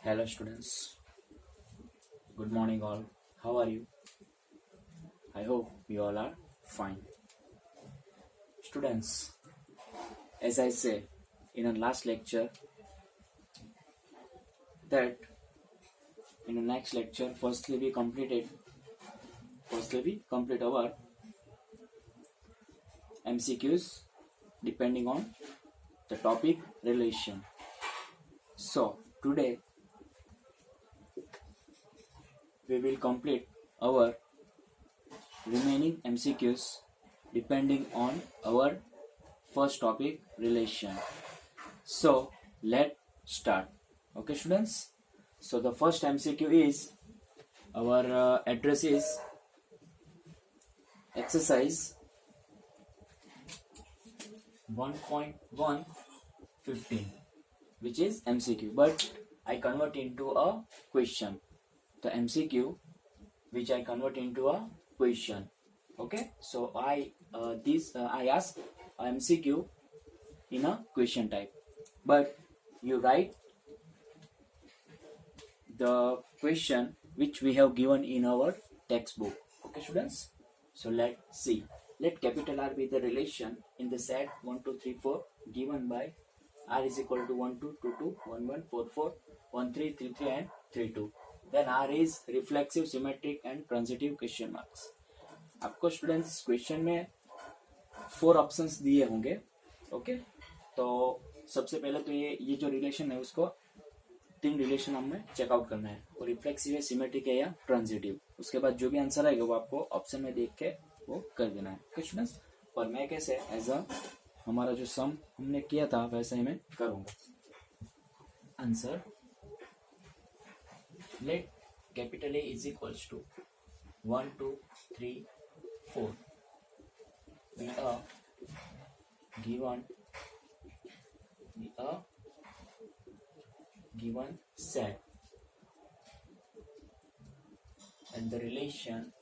Hello students, good morning all. How are you? I hope you all are fine. Students, as I said in our last lecture that in the next lecture firstly we complete our MCQs depending on the topic relation. So today we will complete our remaining MCQs depending on our first topic relation. So let's start. Okay students, so the first MCQ is our address is exercise 1.115, which is MCQ, but I convert into a question. The MCQ which I convert into a question. Okay, so I ask a MCQ in a question type, but you write the question which we have given in our textbook. Okay students, so let's see. Let capital R be the relation in the set 1 2 3 4 given by R is equal to 1 2 2 2 1 1 4 4 1 3 3 3 and 3 2. Then R is reflexive, symmetric and transitive question marks. आपको students question में 4 options दिए होंगे. Okay, तो सबसे पहले तो ये जो रिलेशन है उसको 3 रिलेशन हमें चेकआउट करना है. वो रिफ्लेक्सिव है, सिमेट्रिक है या ट्रांजिटिव. उसके बाद जो भी आंसर आएगा वो आपको ऑप्शन में देख के वो कर देना है. ओके स्टूडेंट्स, और मैं कैसे एज अ हमारा जो सम हमने किया था वैसे ही मैं करूंगा. Answer let capital A is equals to 1 2 3 4 be a given set and the relation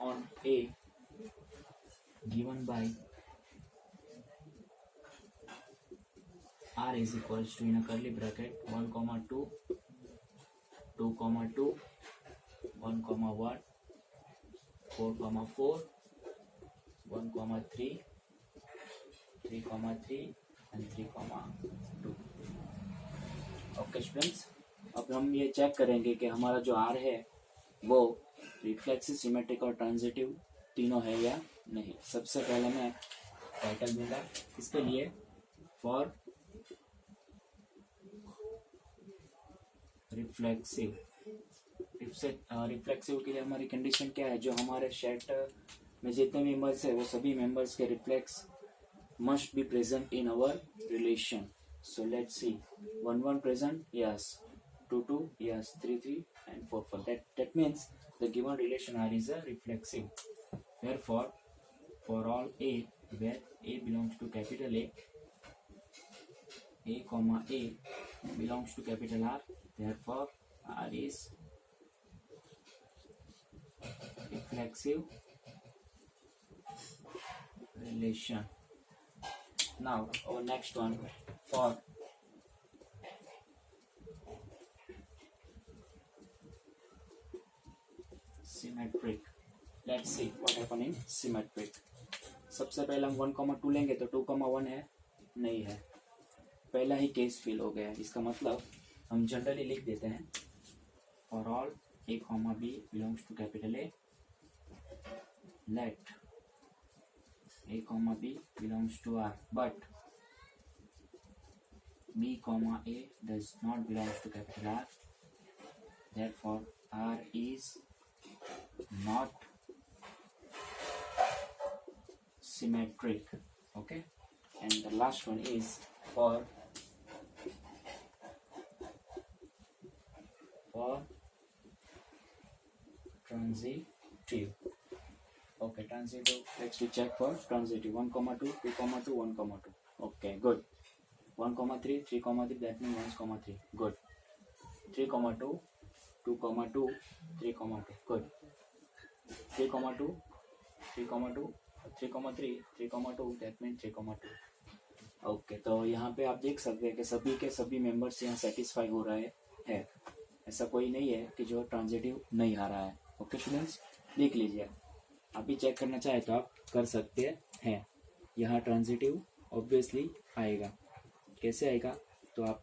on A given by R is equals to in a curly bracket 1 comma 2 2 comma 2 1 comma 1 4 comma 4 1 comma 3 3 comma 3 and 3 comma 2. Okay students, अब हम ये check करेंगे कि हमारा जो R है वो reflexive, symmetric और ट्रांजिटिव तीनों है या नहीं. सबसे पहले मैं टाइटल दूंगा इसके लिए. फॉर रिफ्लेक्सिव के लिए हमारी कंडीशन क्या है, जो हमारे सेट में जितने मेंबर्स है वो सभी मेंबर्स के reflex must be present in our relation. So let's see. 1 1 present, yes. 2 2, yes. 3 3 and 4 4. That means the given relation R is a reflexive. Therefore, for all A where A belongs to capital A comma A belongs to capital R, therefore R is reflexive relation. Now our next one, for symmetric. Let's see what happen in symmetric. सबसे पहले हम 1,2 लेंगे तो 2,1 है नहीं है, पहला ही case fill हो गया है. इसका मतलब हम जनरली लिख देते हैं for all A comma B belongs to capital A, let A comma B belongs to R, but B comma A does not belong to capital R, therefore R is not symmetric. Okay, and the last one is for transitive. Okay, transitive. Next we check for transitive. 1 comma 2 2 comma 2 1 comma 2. Okay, good. 1 comma 3 3 comma 3, that means 1 comma 3. Good. 3 comma 2 2 comma 2 3 comma 2. Good. 3 comma 2 3,2, 3,3, 3,2, that mean 3,2. Okay, तो यहाँ पे आप देख सकते हैं कि सभी के सभी मेंबर्स यहाँ सेटिस्फाई हो रहे हैं. ऐसा कोई नहीं है कि जो ट्रांजिटिव नहीं आ रहा है. ओके स्टूडेंट्स, देख लीजिए. आप भी चेक करना चाहे तो आप कर सकते हैं. यहाँ ट्रांजिटिव ऑब्वियसली आएगा. कैसे आएगा तो आप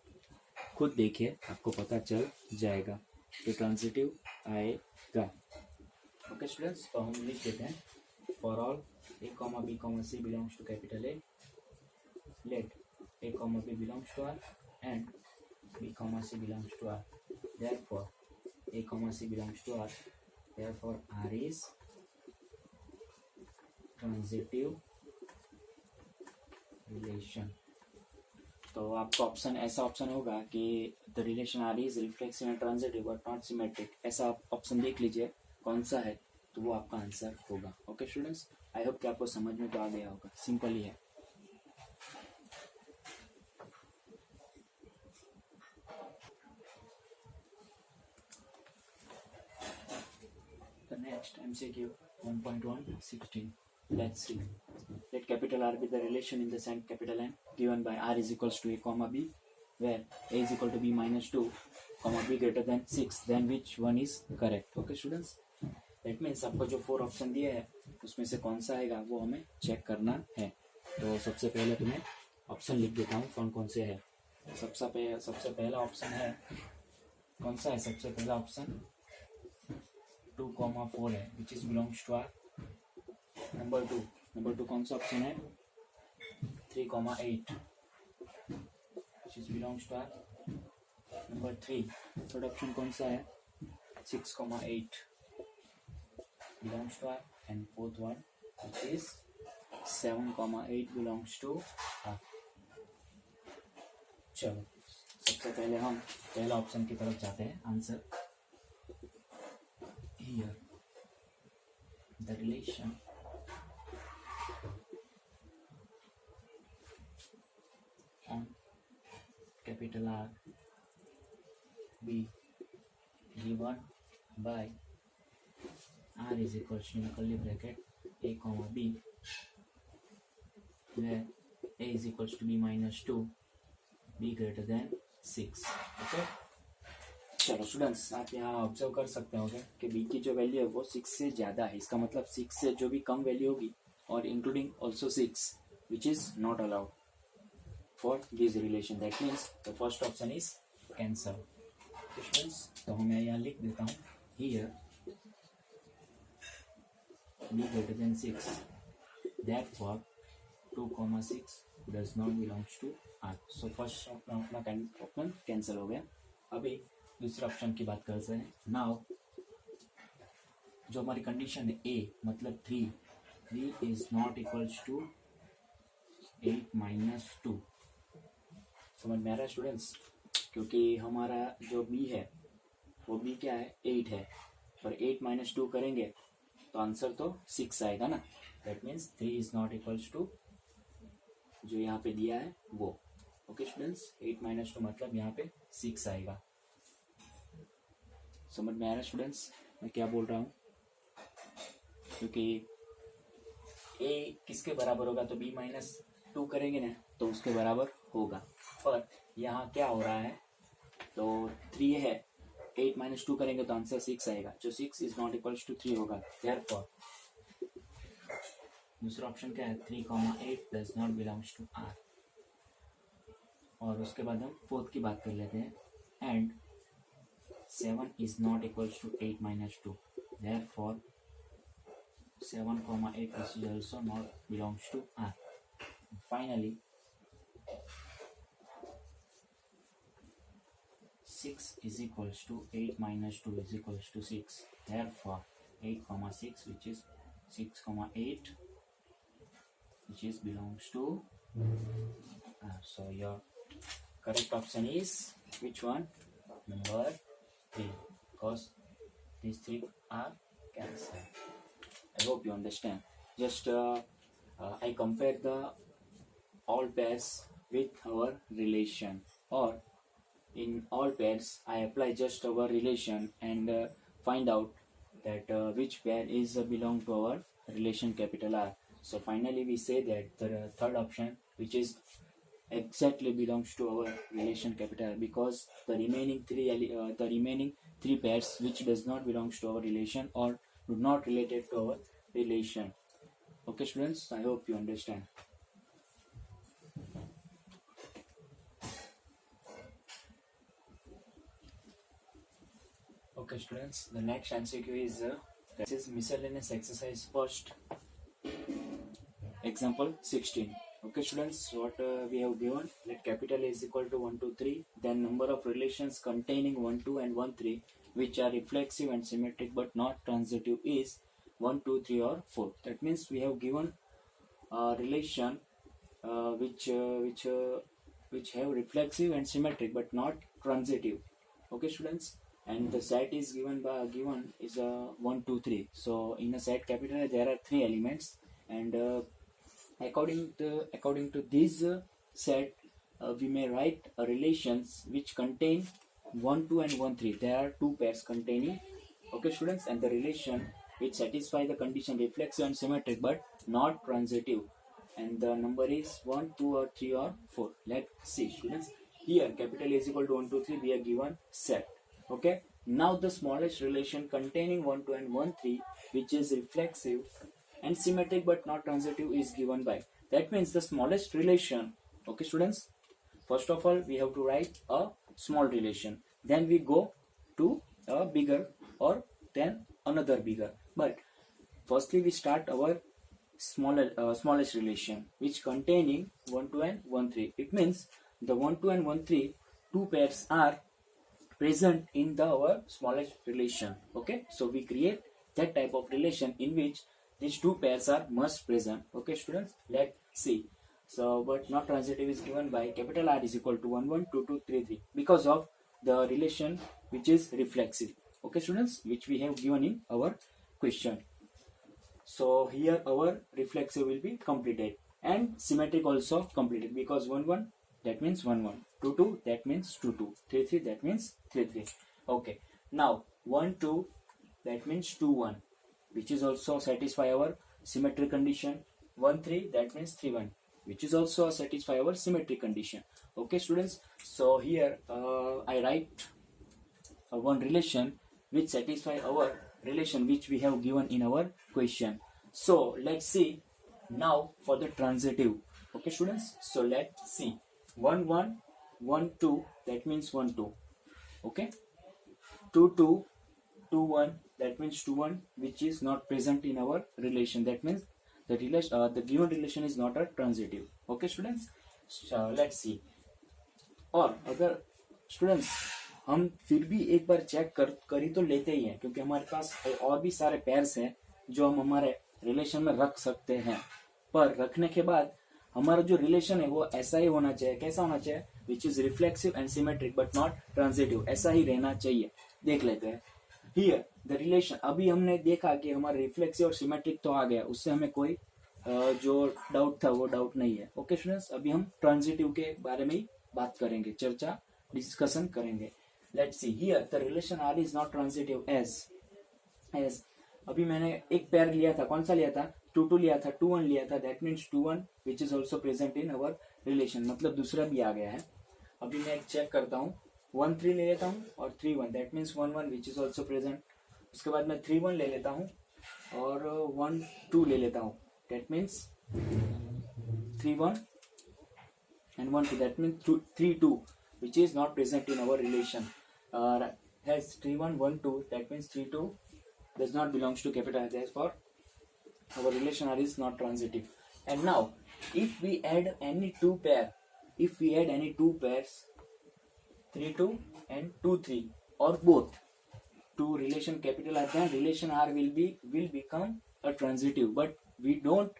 खुद देखिए, आपको पता चल जाएगा कि ट्रांजिटिव आएगा. ओके स्टूडेंट्स, तो हम लिख देते हैं for all a, b, c belongs to capital A, let a, b belongs to R and b, c belongs to R. Therefore a, c belongs to R. Therefore R is transitive relation. तो आपका option ऐसा option होगा कि the relation R is reflexive and transitive but not symmetric. ऐसा आप option देख लीजिए कौन सा है, तो वो आपका आंसर होगा. ओके स्टूडेंट्स, आई होप कि आपको समझ में तो आ गया होगा. सिंपल ही है. The next MCQ 1.116. Let's see. Let capital R be the relation in the set capital N given by R is equals to A, B, where A is equal to B minus 2, B greater than 6. Then which one is correct? Okay students, that means आपको जो 4 option दिए है उसमें से कौन सा आएगा वो हमें चेक करना है. तो सबसे पहले तुम्हें ऑप्शन लिख देता हूँ कौन कौन से है. सबसे पहला ऑप्शन है, कौन सा है सबसे पहला ऑप्शन? 2,4 है, which is belongs to R. Number two कौन सा ऑप्शन है? 3,8 which is belongs to R. Number 3 third option कौन सा है? 6,8 belongs to R. And fourth one which is 7,8 belongs to R. चलो सबसे पहले हम पहला ऑप्शन की तरफ जाते हैं. Answer here, the relation on capital R be given by R is equals to curly bracket A, B, where A is equals to B minus 2, B greater than 6. Okay. चलो स्टूडेंट्स, आप यहाँ observe कर सकते होंगे कि B की जो value है वो 6 से ज़्यादा है. इसका मतलब 6 से जो भी कम वैल्यू होगी और including also 6 which is not allowed for this relation. That means the first option is cancel. Students, तो मैं यहाँ लिख देता हूँ here B greater than 6, therefore 2,6 डज नॉट बिलोंग्स टू आर. सो फर्स्ट ऑप्शन कैंसिल हो गया. अभी दूसरे ऑप्शन की बात करते हैं. नाउ जो हमारी कंडीशन है ए मतलब 3 is not equals to 8 minus 2. समझ में आ रहा है स्टूडेंट्स? क्योंकि हमारा जो बी है वो बी क्या है? 8 है. और 8 माइनस 2 करेंगे तो आंसर तो 6 आएगा ना. That means 3 is not equals to जो यहाँ पे दिया है वो. ओके स्टूडेंट्स, 8 माइनस 2 मतलब यहाँ पे 6 आएगा. समझ में आ रहा है स्टूडेंट्स मैं क्या बोल रहा हूँ? क्योंकि ए किसके बराबर होगा तो बी माइनस 2 करेंगे ना तो उसके बराबर होगा. पर यहाँ क्या हो रहा है तो 3 है, 8 माइनस 2 करेंगे तो आंसर 6 आएगा. जो 6 इज नॉट इक्वल्स टू 3 होगा. देयरफॉर दूसरा ऑप्शन क्या है? 3,8 does not belongs to R. और उसके बाद हम फोर्थ की बात कर लेते हैं. And 7 is not equals to 8 minus 2. Therefore 7,8 is also not belongs to R. Finally 6 is equals to 8 minus 2 is equals to 6. Therefore 8,6 which is 6,8 which is belongs to R. So your correct option is which one? Number 3, because these 3 are cancelled. I hope you understand. Just I compare the all pairs with our relation, or in all pairs I apply just our relation and find out that which pair is belong to our relation capital R. So finally we say that the third option, which is exactly belongs to our relation capital R, because the remaining three pairs which does not belongs to our relation or do not related to our relation. Okay students, I hope you understand. Okay students, the next MCQ is this is miscellaneous exercise first, example 16. Okay students, what we have given, let capital A is equal to 1, 2, 3, then number of relations containing 1, 2 and 1, 3 which are reflexive and symmetric but not transitive is 1, 2, 3 or 4. That means we have given a relation which have reflexive and symmetric but not transitive. Okay students, and the set is given is 1, 2, 3. So in a set capital A there are 3 elements, and according to this set we may write relations which contain 1, 2 and 1, 3. There are 2 pairs containing. Okay students, and the relation which satisfy the condition reflexive and symmetric but not transitive, and the number is 1, 2 or 3 or 4. Let's see students, here capital A is equal to 1, 2, 3, we are given set. Okay, now the smallest relation containing 1, 2 and 1, 3 which is reflexive and symmetric but not transitive is given by. That means the smallest relation. Okay students, first of all we have to write a small relation, then we go to a bigger or then another bigger. But firstly we start our smallest relation which containing 1, 2 and 1, 3. It means the 1, 2 and 1, 3 two pairs are present in our smallest relation. Okay, so we create that type of relation in which these two pairs are must present. Okay students, let's see. So but not transitive is given by capital R is equal to 1, 1, 2, 2, 3, 3 because of the relation which is reflexive. Okay students, which we have given in our question. So here our reflexive will be completed and symmetric also completed, because 1, 1 that means 1, 1, 2, 2 that means 2, 2, 3, 3 that means 3, 3. Okay, now 1, 2 that means 2, 1 which is also satisfy our symmetric condition. 1, 3 that means 3, 1 which is also satisfy our symmetric condition. Okay students, so here I write one relation which satisfy our relation which we have given in our question. So let's see now for the transitive. Okay students, so let's see 1, 1, 1, 2 that means 1, 2. Okay, 2, 2, 2, 1 that means 2, 1 which is not present in our relation. That means the relation the given relation is not a transitive. Okay students, so let's see. और अगर students हम फिर भी एक बार check कर ही तो लेते ही हैं, क्योंकि हमारे पास और भी सारे पेयर्स हैं जो हम हमारे रिलेशन में रख सकते हैं, पर रखने के बाद हमारा जो रिलेशन है वो ऐसा ही होना चाहिए. कैसा होना चाहिए? Which is reflexive and symmetric but not transitive. ऐसा ही रहना चाहिए. देख लेते हैं हियर द रिलेशन. अभी हमने देखा कि हमारा रिफ्लेक्सिव और सिमेट्रिक तो आ गया, उससे हमें कोई जो डाउट था वो डाउट नहीं है. ओके स्टूडेंट्स, अभी हम ट्रांजिटिव के बारे में ही बात करेंगे, चर्चा डिस्कशन करेंगे. Let's see here the relation R is not transitive as अभी मैंने एक पेयर लिया था. कौन सा लिया था? 2, 2 लिया था, 2, 1 लिया था. That means 2, 1 which is also present in our relation. मतलब दूसरा भी आ गया है. अभी मैं एक चेक करता हूँ. 1, 3 ले लेता हूँ और 3, 1 that means 1, 1 which is also present. उसके बाद मैं 3, 1 ले लेता हूँ और 1, 2 ले लेता हूँ. That means 3, 1 and 1, 2 that means 3, 2 which is not present in our relation. Has 3, 1, 1, 2 that means 3, 2 does not belongs to capital. Therefore our relation R is not transitive. And now if we add any two pairs 3, 2 and 2, 3 or both to relation capital R, then relation R will become a transitive. But we don't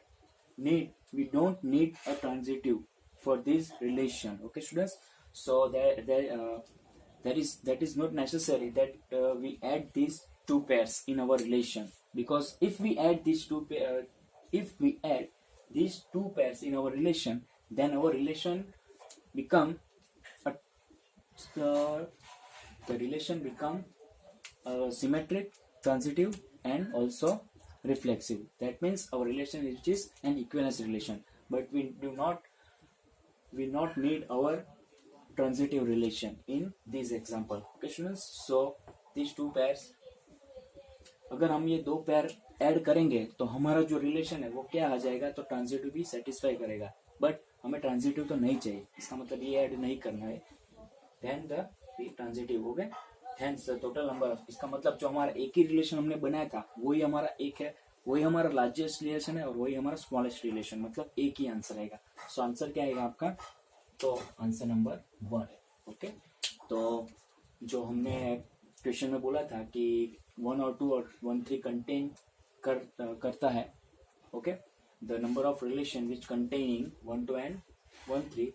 need a transitive for this relation. Okay students, so that is not necessary that we add these two pairs in our relation, because if we add these two pairs in our relation, then our relation become the relation become symmetric, transitive and also reflexive. That means our relation which is an equivalence relation, but we not need our transitive relation in this example. Okay students, so these two pairs, अगर हम ये दो pair add करेंगे तो हमारा जो relation है वो क्या आ जाएगा, तो ट्रांजिटिव भी सेटिस्फाई करेगा, बट हमें ट्रांजिटिव तो नहीं चाहिए, इसका मतलब ये ऐड नहीं करना है। देन द ट्रांजिटिव हो गए, हेंस द टोटल नंबर, इसका मतलब जो हमारा एक ही रिलेशन हमने बनाया था वही हमारा एक है, वही हमारा लार्जेस्ट रिलेशन है और वही हमारा स्मॉलेस्ट रिलेशन, मतलब एक ही आंसर आएगा। सो आंसर क्या आएगा आपका, तो आंसर नंबर 1। ओके, तो जो हमने क्वेश्चन में बोला था कि 1 और 2 और 1 3 कंटेन करता है। Okay, the number of relation which containing 1 2 and 1 3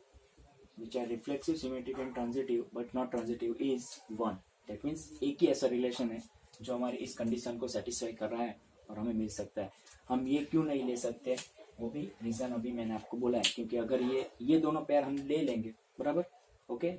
which are reflexive, symmetric and transitive but not transitive is 1. That means एक ही ऐसा रिलेशन है जो हमारी इस कंडीशन को सेटिस्फाई कर रहा है और हमें मिल सकता है। हम ये क्यों नहीं ले सकते, वो भी रीजन अभी मैंने आपको बोला है, क्योंकि अगर ये दोनों पेयर हम ले लेंगे, बराबर, ओके,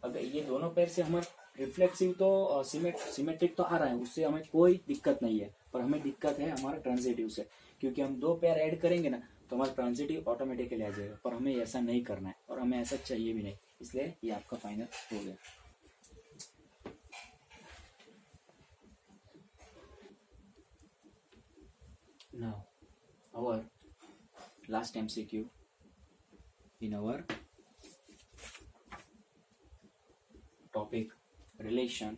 अगर ये दोनों पेयर से हमारा रिफ्लेक्सिव तो सिमेट्रिक तो आ रहा है, उससे हमें कोई दिक्कत नहीं है, पर हमें दिक्कत है हमारा ट्रांजिटिव से, क्योंकि हम दो पेयर ऐड करेंगे ना तो हमारा ट्रांजिटिव ऑटोमेटिकली आ जाएगा, पर हमें ऐसा नहीं करना है और हमें ऐसा चाहिए भी नहीं, इसलिए ये आपका फाइनल हो गया। Now our last MCQ in our topic relation,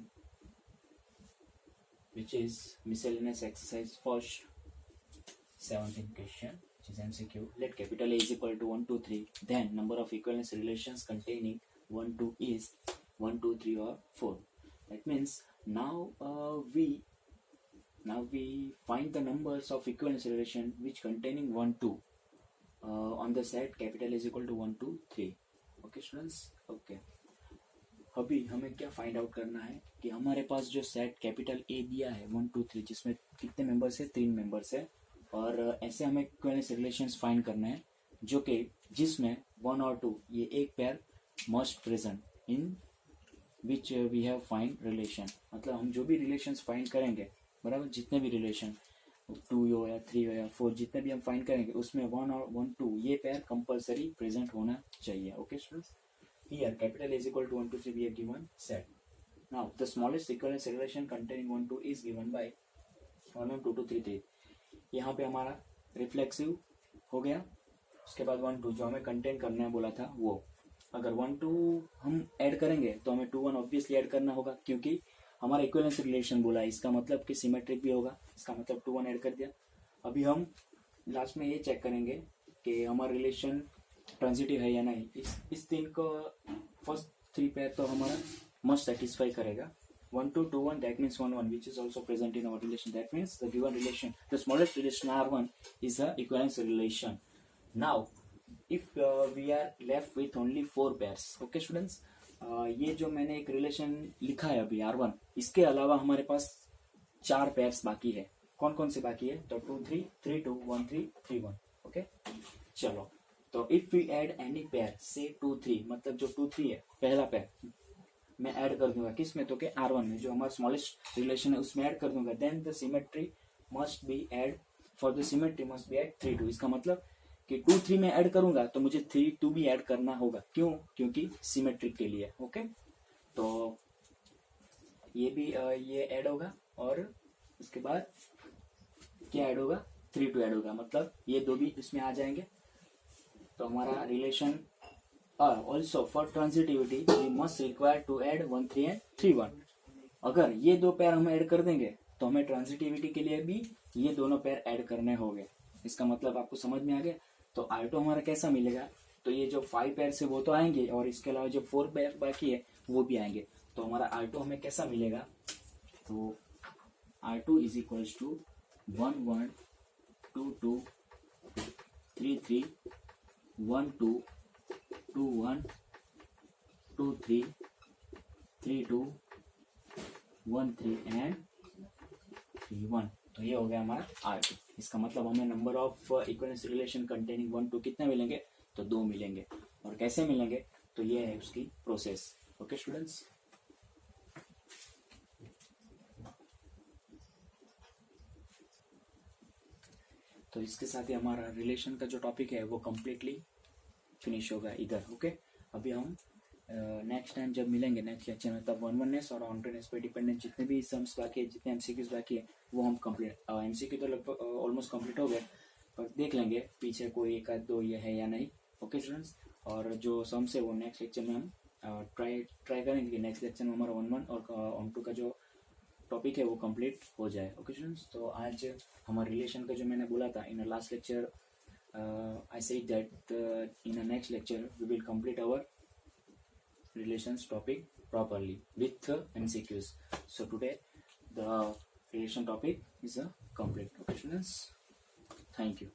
which is miscellaneous exercise first 17th question, which is MCQ. Let capital A is equal to 1 2 3, then number of equivalence relations containing 1 2 is 1 2 3 or 4. That means now we find the numbers of equivalence relation which containing 1 2 on the set capital A is equal to 1 2 3. Okay students, okay, अभी हमें क्या find out करना है कि हमारे पास जो set capital A दिया है 1 2 3, जिसमें कितने मेंबर्स है, 3 मेंबर्स है, और ऐसे हमें इक्विवेलेंस रिलेशंस फाइंड करना है जो कि जिसमें 1 और 2 ये एक pair must present in which we have find relation, मतलब हम जो भी रिलेशंस फाइंड करेंगे, बराबर, जितने भी रिलेशन 2 हो या 3 हो या 4 जितने भी हम फाइंड करेंगे उसमें 1 और 1 2 ये पेयर कंपलसरी प्रेजेंट होना चाहिए। Okay students, here capital A is equal to 1 2 3 we are given set. Now the smallest equivalence relation containing 1 2 is given by 1 1 2 2 3 3. यहाँ पे हमारा रिफ्लेक्सिव हो गया, उसके बाद 1 2 जो हमें कंटेन करना है बोला था वो, अगर 1 2 हम ऐड करेंगे तो हमें 2 1 ऑब्वियसली ऐड करना होगा, क्योंकि हमारा इक्विवेलेंस रिलेशन बोला है, इसका मतलब कि सिमेट्रिक भी होगा, इसका मतलब 2 1 ऐड कर दिया। अभी हम लास्ट में ये चेक करेंगे कि हमारा रिलेशन ट्रांजिटिव है या नहीं। इस 3 को फर्स्ट 3 पेयर तो हमारा मस्ट सेटिस्फाई करेगा, 1 2 2 1, that means 1 1 which is also present in our relation, that means the given relation, the smallest relation R1 is the equivalence relation. Now if we are left with only 4 pairs, okay students, ये जो मैंने एक relation लिखा है अभी R1, इसके अलावा हमारे पास 4 पेयर्स बाकी है। कौन कौन से बाकी है, तो 2 3 3 2 1 3 3 1। ओके, चलो, तो if we add any pair से 2 3, मतलब जो 2 3 है पहला पेयर मैं ऐड कर दूंगा किस में, तो के R1 में, जो हमारा स्मॉलेस्ट रिलेशन है उसमें ऐड कर दूंगा, then the symmetry must be add, for the symmetry must be add 3 2। इसका मतलब कि 2 3 में ऐड करूंगा तो मुझे 3 2 भी ऐड करना होगा, क्यों, क्योंकि सिमेट्रिक के लिए। ओके, तो ये भी ये ऐड होगा और उसके बाद क्या ऐड होगा, 3 2 ऐड होगा, मतलब ये दो भी इसमें आ जाएंगे, तो हमारा relation also for transitivity we must require to add 1 3 and 3 1। अगर ये दो पेयर हम ऐड कर देंगे तो हमें ट्रांजिटिविटी के लिए भी ये दोनों पेयर ऐड करने होंगे। इसका मतलब आपको समझ में आ गया। तो R2 हमारा कैसा मिलेगा, तो ये जो 5 पेयर है वो तो आएंगे और इसके अलावा जो 4 पेयर बाकी है वो भी आएंगे, तो हमारा R2 हमें कैसा मिलेगा, तो R2 is equals to 1 1 2 2 3 3 1 2 2 1 2 3 3 2 1 3 and 3 1। तो ये हो गया हमारा R2। इसका मतलब हमें number of equivalence relation containing 1 2 कितने मिलेंगे, तो 2 मिलेंगे। और कैसे मिलेंगे, तो ये है उसकी प्रोसेस। ओके स्टूडेंट्स, तो इसके साथ ही हमारा रिलेशन का जो टॉपिक है वो कम्प्लीटली फिनिश होगा इधर। ओके, अभी हम नेक्स्ट टाइम जब मिलेंगे नेक्स्ट लेक्चर में, तब वन वननेस और ऑनटोनेस पे डिपेंडेंट जितने भी सम्स बाकी है, जितने एमसीक्यूज बाकी है, वो हम कंप्लीट, एमसीक्यू तो लगभग ऑलमोस्ट कंप्लीट हो गए, पर देख लेंगे पीछे कोई एक आध दो ये है या नहीं। ओके स्टूडेंट्स, और जो सम्स है वो नेक्स्ट लेक्चर में हम ट्राई करेंगे कि नेक्स्ट लेक्चर में हमारा वन वन और ऑन टू का जो टॉपिक है वो कंप्लीट हो जाए। ओके स्टूडेंट्स, तो आज हमारे रिलेशन का जो मैंने बोला था in last lecture, I said that in the next lecture we will complete our relations topic properly with MCQs. So today the relation topic is complete. Okay students, thank you.